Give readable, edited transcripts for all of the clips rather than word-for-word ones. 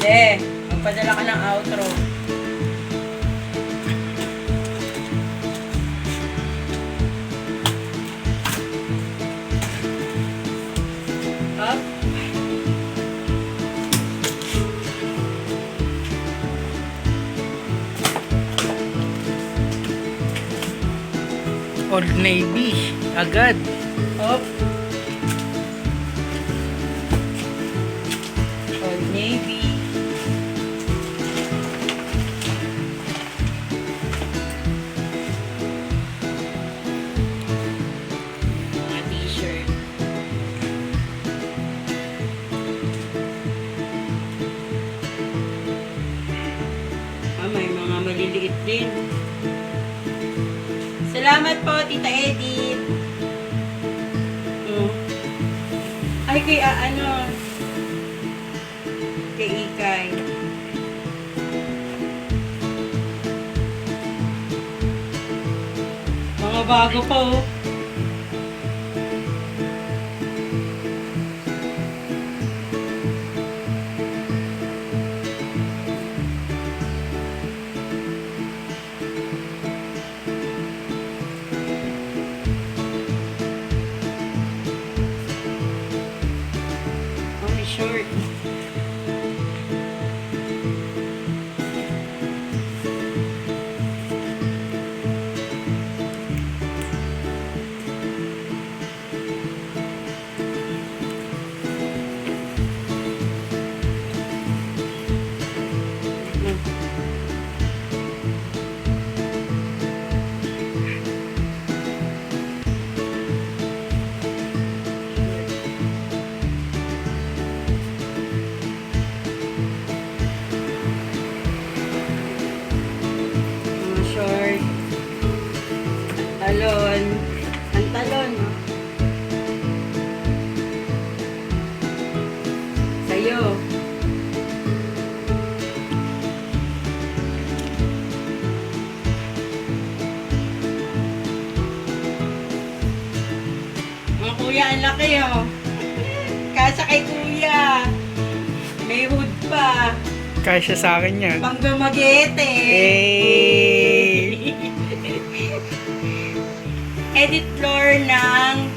Magpadala ka ng outro. Up. Old Navy. Agad. Up. Old Navy. Mga t-shirt. May mga maliliit din. Salamat po, Tita Edith. Ay, kay kay Ikay. Mga bago pa, oh. Oh, may short. Mga short. Talon. Ang talon, no? Sa'yo. Mga kuya, ang laki, oh. Kasa kay kuya. May hood pa. Kasya sa akin yan. Pang gumagete. Hey! Edit floor ng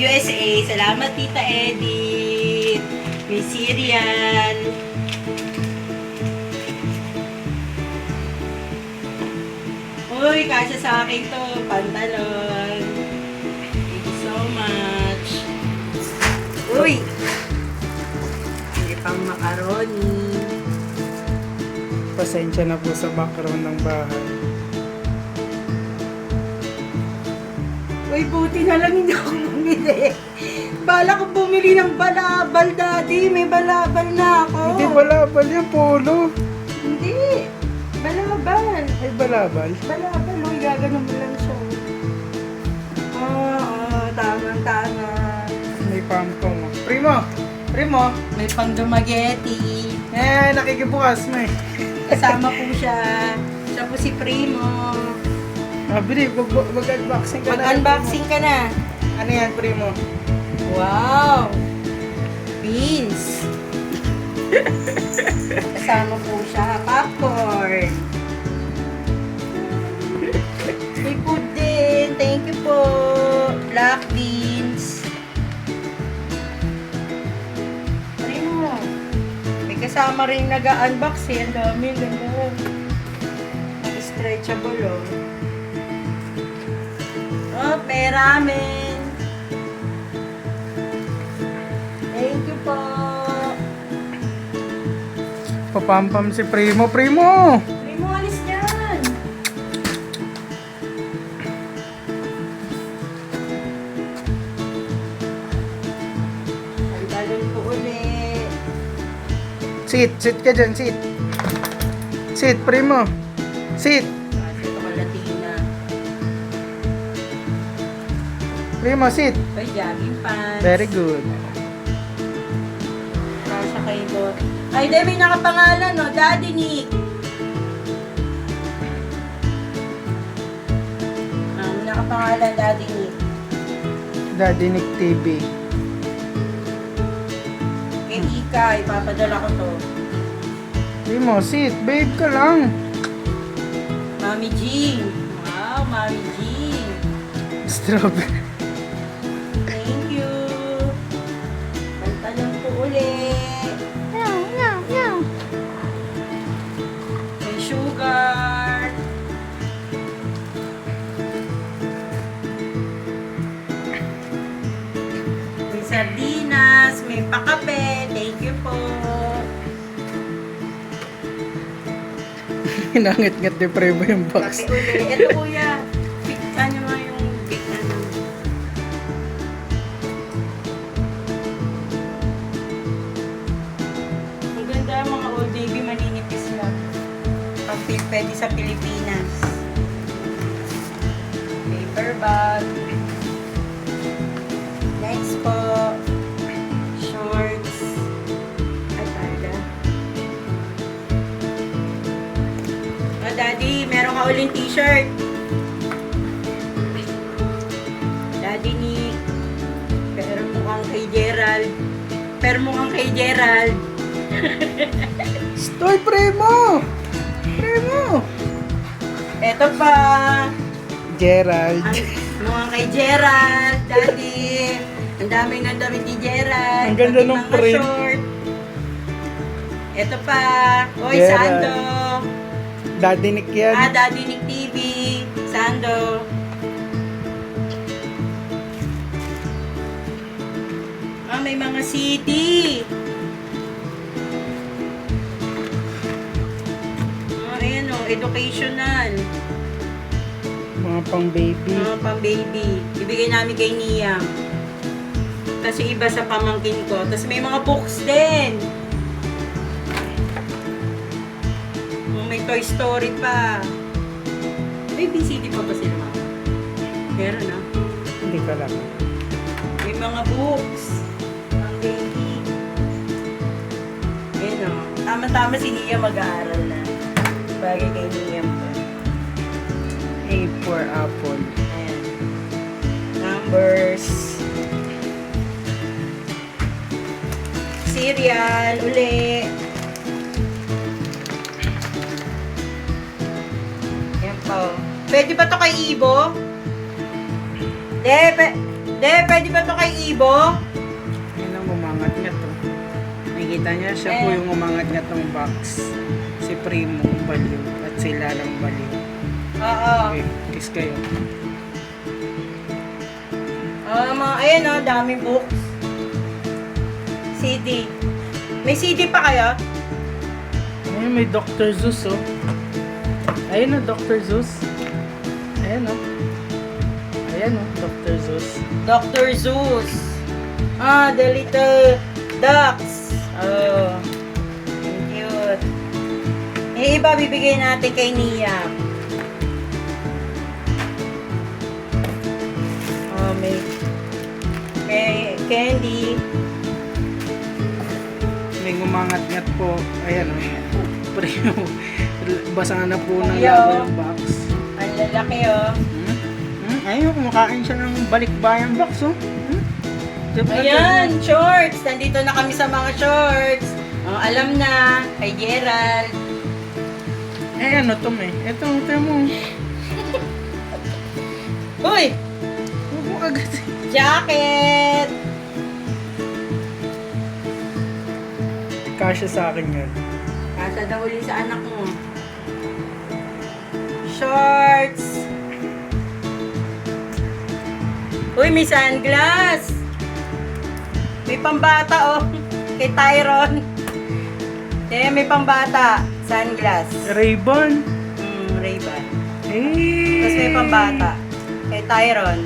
USA. Salamat, Tita Edit. May cereal. Uy, kasya sa akin to. Pantalon. Thank you so much. Uy! May pang macaroni. Pasensya na po sa background ng bahay. Uy, buti na lang hindi ako bumili. Bala ko bumili ng balabal, Daddy. May balabal na ako. Hindi balabal yan, polo. Hindi. Balabal. Ay, balabal. Balabal. Uy, gaganon mo lang siya. Tama. May pampong. Primo! Primo! May pang dumageti. Nakikibukas mo eh. Kasama po siya. Siya po si Primo. Bili, mag-unboxing ka na. Mag-unboxing ka na. Ano yan, Primo? Wow! Beans. Kasama po siya. Popcorn. May food din. Thank you po. Black beans. Primo. May kasama rin nag-unbox eh. Ang dami. Ganda. Stretchable oh. Oh, may ramen. Thank you po. Papampam si Primo. Primo! Primo, alis dyan. Ang talon po ulit. Sit ka dyan, sit. Sit, Primo. Sit. Kasi ito Latina. Primo, sit. Ay, jogging pants. Very good. Kasha kay Bot. Ay, di, may nakapangalan, no? Daddy Nick. Nakapangalan, Daddy Nick. Daddy Nick TV. Kay Ika, ipapadala ko to. Primo, sit. Babe ka lang. Mami Jean. Wow, Mami Jean. Strawberry. Thank you. Pantalon po ulit. May sugar. May sardinas. May pakape. Thank you po. Hinangit-ngat ni Primo yung box. Kape ulit. Ito kuya. Pikta niyo nga yung big ano. Ang ganda mga old baby, maninipis lang. Pwede sa Pilipinas. Paper bag. Next po. Shorts. Ay, pala. Oh, Daddy, meron ka uling t-shirt. Daddy Nick. Pero mukhang kay Gerald. Pero mukhang kay Gerald. Stoy, Primo! Primo! Eto pa. Gerald. Mukhang kay Gerald, Daddy. Ang daming ni Gerald. Ang ganda Pati ng mga print. short. Eto pa. Oy, Gerald. Sando. Daddy Nick yan. Daddy Nick TV. Sando. May mga CD. Ayan o, educational. Mga pang baby. Mga pang-baby. Ibigay namin kay Nia. Kasi iba sa pamangkin ko. Tapos may mga books din. May Toy Story pa. May BCD pa ba sila? Meron na. Hindi ka lang. May mga books. Pang-baby. Ayan o. Tama-tama si Nia mag-aaral na. Bagay kay Nia po. A for apple. Ayan. Numbers. Cereal, uli. Ayan po. Pwede ba to kay Ibo? Pwede ba to kay Ibo? Yan ang umangat niya to. Nakikita niya, siya po yung umangat niya tong box. Si Primo, baliw. At si Lalang baliw. Oo. Okay, kiss kayo. Ayan o, daming books. CD. May CD pa kayo? Ayun, may Dr. Zeus, oh. Ayun, oh, Dr. Zeus. Ayan, oh. Ayan, oh, Dr. Zeus. Dr. Zeus. The little ducks. Oh. Cute. Iba bibigay natin kay Nia. May candy. May umangat-ngat po. Ayan, oh. Primo. Basa na po ng Kuya, labo oh. yung box. Ang lalaki oh. Ayun, kumakain siya ng balikbayan box, oh. Ayan, shorts. Nandito na kami sa mga shorts. Alam na, kay Gerald. Eh, ano to, eh? Ito mo. Uy! Huwag mo agad. Jacket! Kasya sa akin yun. Kasa daw ulit sa anak mo. Shorts! Uy, may sunglass! May pambata, oh. Kay Tyron. May pambata. Sunglass. Ray-Ban. Ray-Ban. Eh. Tapos may pambata. Kay Tyron.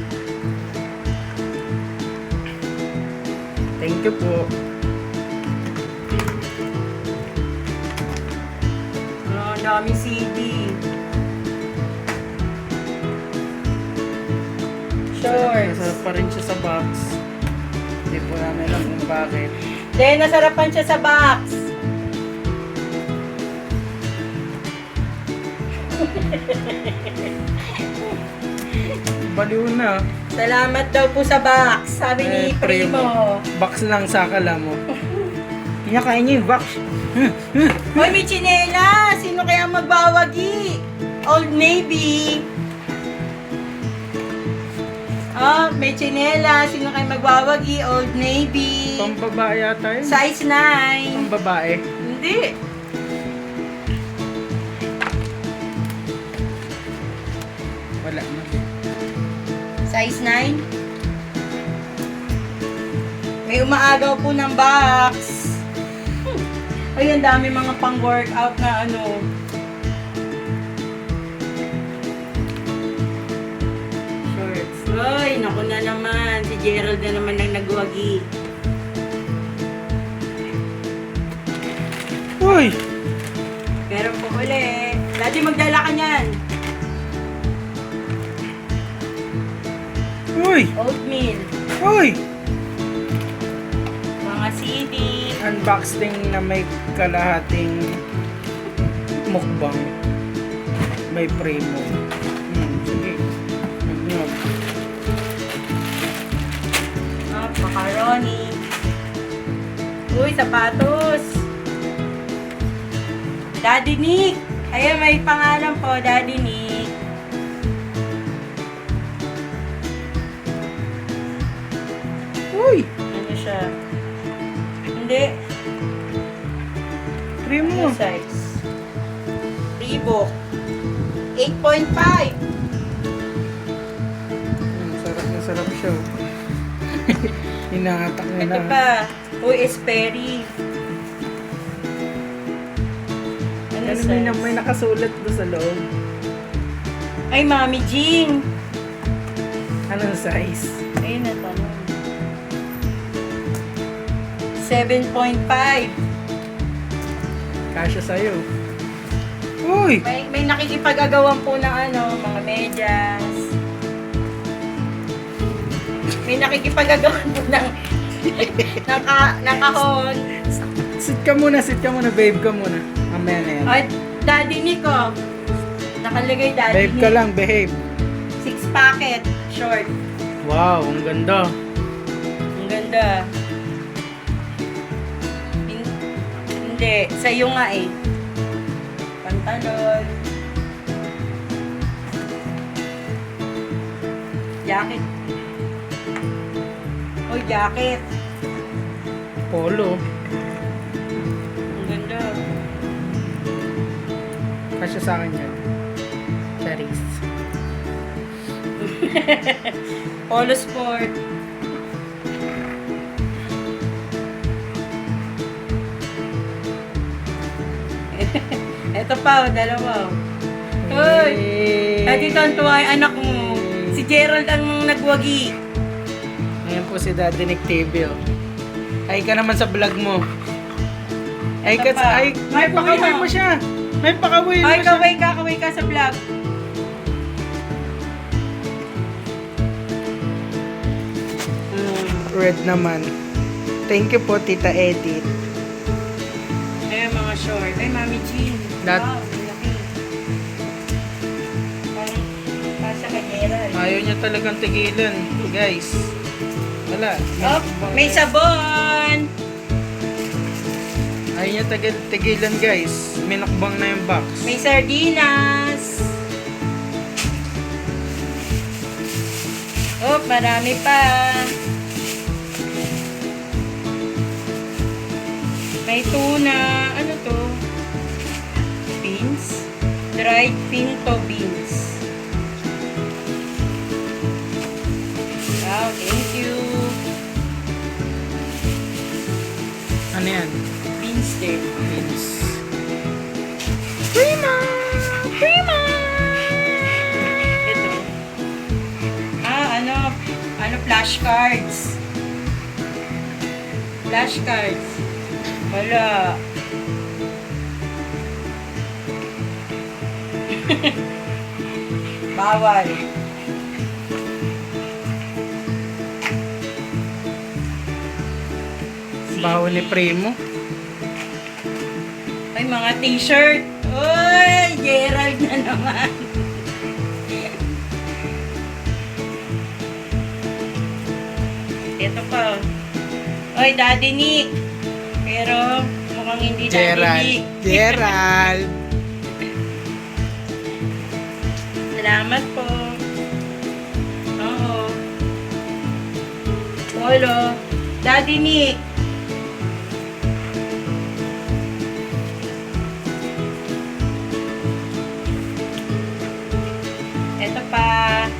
Thank you po. Ang dami CD. Shorts. Nasarap pa rin siya sa box. Hindi po namin alam kung bakit. Then, nasarapan siya sa box. Baliw na. Salamat daw po sa box, sabi ni Primo. Box lang sa akala mo. Kinakain niya yung box. Hoy, may tsinela! Sino kaya magbawagi? Old Navy. Oh, may tsinela. Sino kaya magbawagi? Old Navy. Pambabae yata yun. Size 9. Pambabae. Hindi. Wala na. Size 9. May umaagaw po ng box. Ay, ang dami mga pang-workout na ano. Shorts. Ay, naku na naman. Si Gerald na naman ang nagwagi. Uy! Meron po uli. Dati magdala ka niyan. Uy! Oatmeal. Uy! Mga CD. Unboxing na may kalahating mukbang. May primo. Sige. Magnog. Macaroni. Uy, sapatos. Daddy Nick. Ayan, may pangalan po, Daddy Nick. Uy! Ano siya? Hindi. Primo. Ano size? Reebok. 8.5. Sarap na sarap siya. oh. Hinahatak mo Ito na. pa. Uy, Esperi. Ano Ano size? may nakasulat doon sa loob. Ay, Mami Jing. Anong size? Ayun na to. 7.5. Kasya sa'yo. Uy! May nakikipag-agawan po ng ano, mga medyas. May nakikipag-agawan po ng ng kahon. Sit ka muna, babe ka muna. Mamaya na yan. Ay, Daddy Nico. Nakalagay Daddy Babe ka lang, behave. 6 packet, short. Wow, ang ganda. Ang ganda. Hindi, sa'yo nga eh. Pantalon. Jacket. Oh, jacket. Polo. Ang ganda. Kasya sa akin yan. Cherries. Polo Sport. Ito pa, dalawa. Hoy! At ito ang tuwa yung anak mo. Si Gerald ang nagwagi. Ayan po si Daddy Nick TV. Oh. Ay ka naman sa vlog mo. Ay ka Ito pa. ay may Ay, pakaway kuya. mo siya. May pakaway mo Ay, siya. kaway ka sa vlog. Red naman. Thank you po, Tita Edith. Ayan mga short. Ay, Mami Jean. That- Wow, ang laki. Parang kasya kay Gerald. Ayaw niya talagang tigilan, guys. Wala. Oh, may sabon! Ayaw niya tigilan, guys. Minukbang na yung box. May sardinas. Oh, marami pa. May tuna. Ano to? Beans? Dried pinto beans. Wow, thank you. Ano yan? Beans din. Beans. Prima! Prima! Ito. Ano flashcards. Flashcards. Wala. Bawal. Bawal ni Primo. Ay, mga t-shirt. Uy, Gerald na naman. Ito pa. Uy, Daddy Nick. Pero mukhang hindi Gerald. nadinig. Gerald. Salamat po. Oo. Polo. Daddy Nick. Ito pa.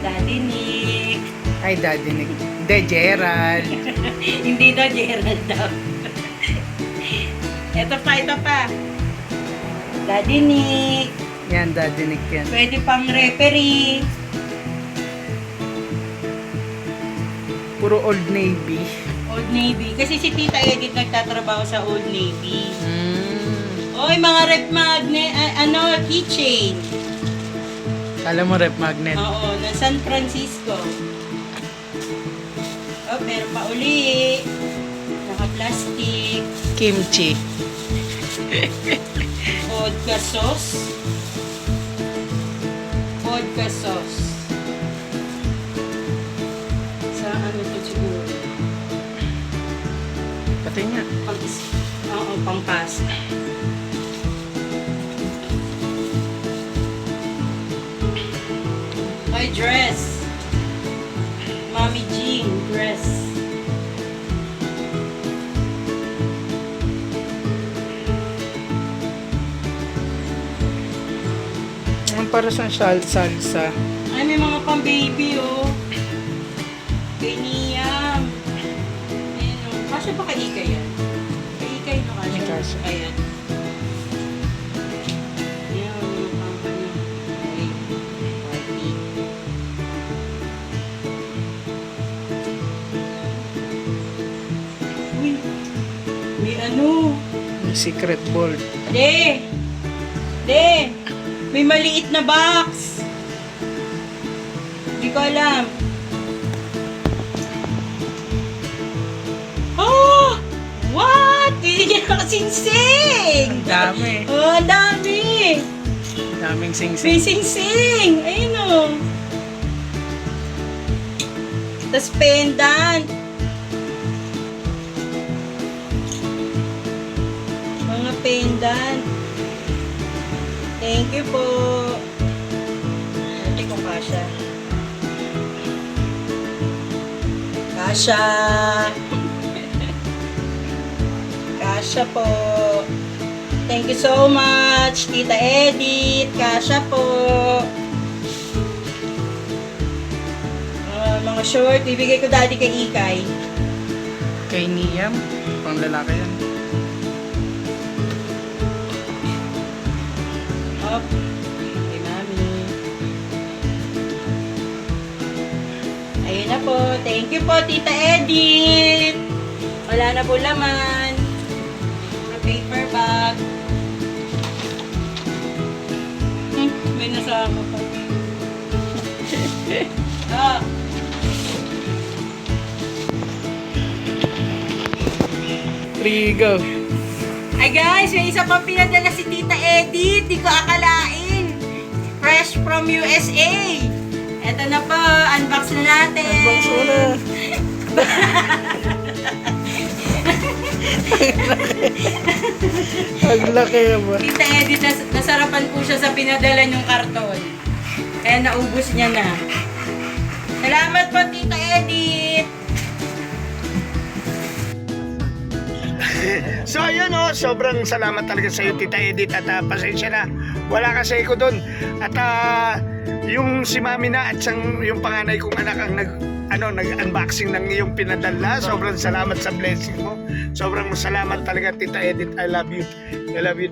Daddy Nick. Ay, Daddy Nick. Hindi, Gerald. Hindi daw Gerald daw. Ito pa. Daddy Nick. Yan, Daddy Nick yan. Pwede pang referee. Puro Old Navy. Old Navy. Kasi si Tita Edith nagtatrabaho sa Old Navy. Mm. Oy, mga rep magnet, keychain. Kala mo rep magnet. Oo, na San Francisco. Oh, meron pa uli. Naka-plastic. Kimchi. Vodka sauce. Vodka sauce. Sa ano to siguro? Pati nga. Oo, pang pasta. My dress. Mommy Jean dress. Ang para sa salsa. Ay, may mga pang baby, oh. Kay Niam. Ayan, oh. Kasya pa kay Ika yan? Kay Ika yun, kasya. Kasya. Ayan. Ayan, yung pang ano. Okay. Party. Uy. May ano. Yung secret bolt. De! May maliit na box! Hindi ko alam. Oh! What? Hindi niya nakasingsing! Ang dami. Oh, ang dami! Daming May sing-sing. singsing! Ayun o! Tapos pendant! Mga pendant! Thank you po! Hindi ko kasha. Kasha! Kasha po! Thank you so much, Tita Edith! Kasha po! Mga short, bibigay ko dati kay Ikay. Kay Niam. Pang lalaki yan. Up. Kay Mami. Ayun na po. Thank you po, Tita Edith. Wala na po laman. Mga paper bag. May nasama pa. Ah. Trigo. Ay guys, may isa pang pinadala si Tita Edith. Di ko akalain. Fresh from USA. Eto na po, unbox na natin. Unbox mo na. Ang laki naman. Tita Edith, nasarapan po siya sa pinadala niyong karton. Kaya naubos niya na. Salamat po, Tita Edith. So ayun sobrang salamat talaga sa iyo Tita Edith at pasensya na wala kasi ako doon at yung si Mami na at yung panganay kong anak ang nag-unboxing ng iyong pinadala. Sobrang salamat sa blessing mo. Sobrang salamat talaga Tita Edith. I love you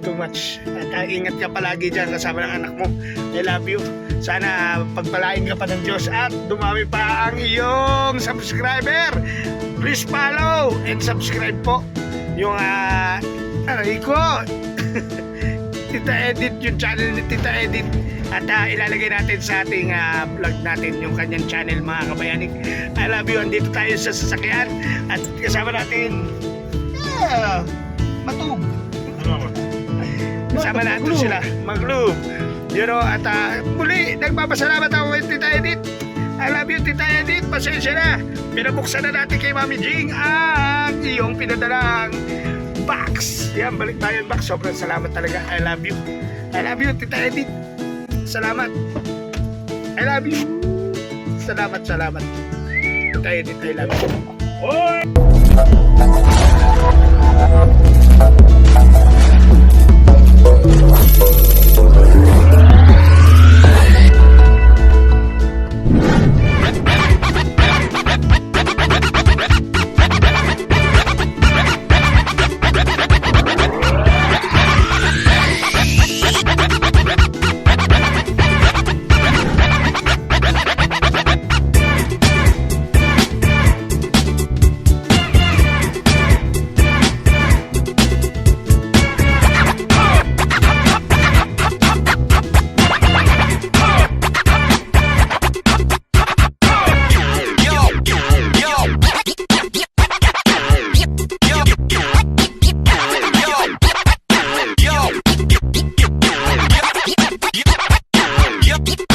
too much at ingat ka palagi dyan kasama ng anak mo. I love you. Sana pagpalain ka pa ng Diyos at dumami pa ang iyong subscriber. Please follow and subscribe po yung aray ko Tita Edith, yung channel ni Tita Edith at ilalagay natin sa ating vlog natin yung kanyang channel mga kabayanig. I love you. Andito tayo sa sasakyan at kasama natin Matug. Kasama natin sila Maglu. At muli nagpapasalamat ako kay Tita Edith. I love you Tita Edith. Pasensya na, pinabuksan na natin kay Mami Jing ang iyong pinadalang Box. Yan, Balikbayan Box. Sobrang salamat talaga. I love you. I love you, Tita Edith. Salamat. I love you. Salamat. Tita Edith, I love you. Yup.